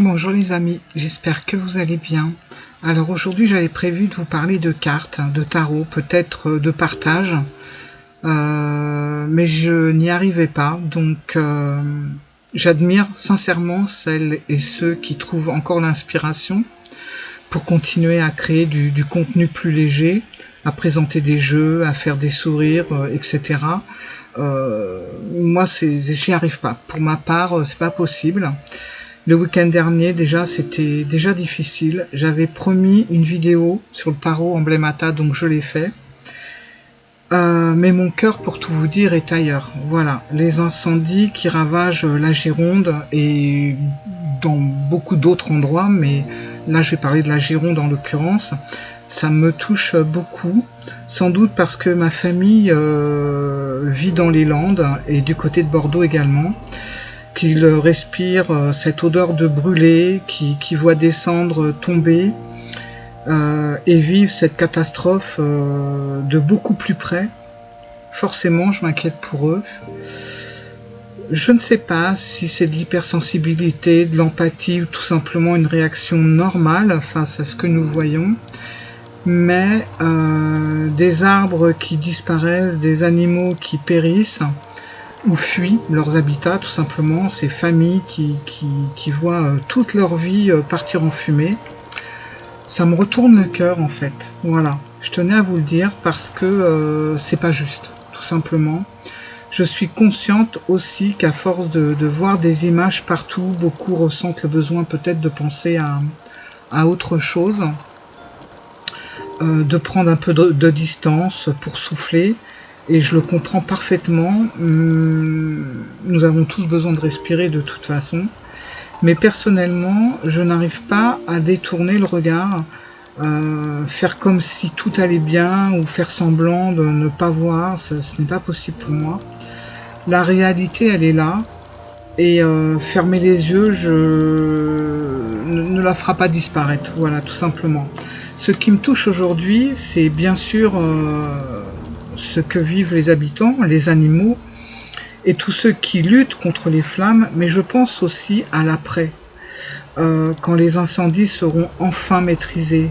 Bonjour les amis, j'espère que vous allez bien. Alors aujourd'hui j'avais prévu de vous parler de cartes, de tarot, peut-être de partage, mais je n'y arrivais pas, donc j'admire sincèrement celles et ceux qui trouvent encore l'inspiration pour continuer à créer du contenu plus léger, à présenter des jeux, à faire des sourires, etc. Moi j'y arrive pas. Pour ma part, c'est pas possible. Le week-end dernier, déjà, c'était déjà difficile. J'avais promis une vidéo sur le tarot emblémata, donc je l'ai fait. Mais mon cœur, pour tout vous dire, est ailleurs. Voilà, les incendies qui ravagent la Gironde et dans beaucoup d'autres endroits, mais là, je vais parler de la Gironde en l'occurrence. Ça me touche beaucoup, sans doute parce que ma famille vit dans les Landes et du côté de Bordeaux également. Qu'ils respirent cette odeur de brûlé, qui voient descendre, tomber, et vivent cette catastrophe de beaucoup plus près. Forcément, je m'inquiète pour eux. Je ne sais pas si c'est de l'hypersensibilité, de l'empathie ou tout simplement une réaction normale face à ce que nous voyons. Mais des arbres qui disparaissent, des animaux qui périssent, ou fuient leurs habitats, tout simplement, ces familles qui voient toute leur vie partir en fumée. Ça me retourne le cœur, en fait. Voilà, je tenais à vous le dire parce que c'est pas juste, tout simplement. Je suis consciente aussi qu'à force de voir des images partout, beaucoup ressentent le besoin peut-être de penser à autre chose, de prendre un peu de distance pour souffler. Et je le comprends parfaitement, nous avons tous besoin de respirer de toute façon. Mais personnellement, je n'arrive pas à détourner le regard, faire comme si tout allait bien ou faire semblant de ne pas voir, ce n'est pas possible pour moi. La réalité, elle est là. Et fermer les yeux, ne la fera pas disparaître, voilà, tout simplement. Ce qui me touche aujourd'hui, c'est bien sûr ce que vivent les habitants, les animaux, et tous ceux qui luttent contre les flammes, mais je pense aussi à l'après, quand les incendies seront enfin maîtrisés.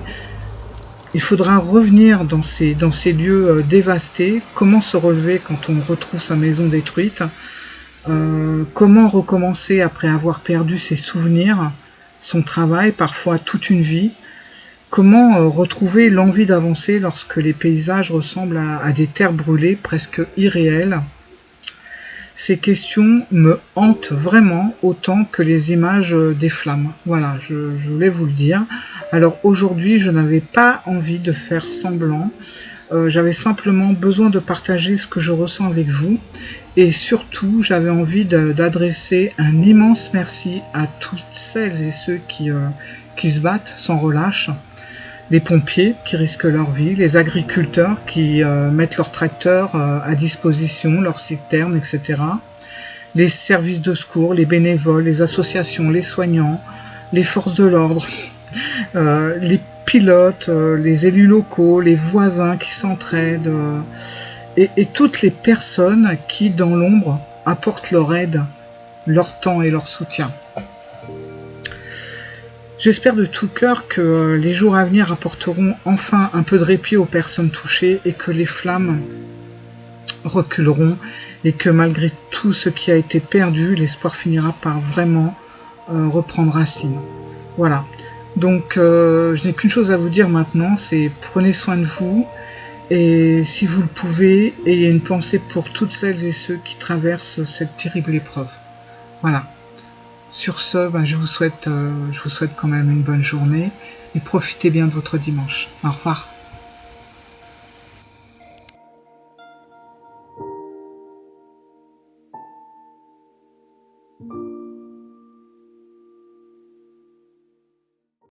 Il faudra revenir dans ces lieux dévastés, comment se relever quand on retrouve sa maison détruite, comment recommencer après avoir perdu ses souvenirs, son travail, parfois toute une vie. Comment retrouver l'envie d'avancer lorsque les paysages ressemblent à des terres brûlées presque irréelles? Ces questions me hantent vraiment autant que les images des flammes. Voilà, je voulais vous le dire. Alors aujourd'hui, je n'avais pas envie de faire semblant. J'avais simplement besoin de partager ce que je ressens avec vous. Et surtout, j'avais envie d'adresser un immense merci à toutes celles et ceux qui se battent sans relâche. Les pompiers qui risquent leur vie, les agriculteurs qui mettent leurs tracteurs à disposition, leurs citernes, etc. Les services de secours, les bénévoles, les associations, les soignants, les forces de l'ordre, les pilotes, les élus locaux, les voisins qui s'entraident, et toutes les personnes qui, dans l'ombre, apportent leur aide, leur temps et leur soutien. J'espère de tout cœur que les jours à venir apporteront enfin un peu de répit aux personnes touchées et que les flammes reculeront et que malgré tout ce qui a été perdu, l'espoir finira par vraiment reprendre racine. Voilà. Donc je n'ai qu'une chose à vous dire maintenant, c'est prenez soin de vous et si vous le pouvez, ayez une pensée pour toutes celles et ceux qui traversent cette terrible épreuve. Voilà. Sur ce, je vous souhaite quand même une bonne journée et profitez bien de votre dimanche. Au revoir.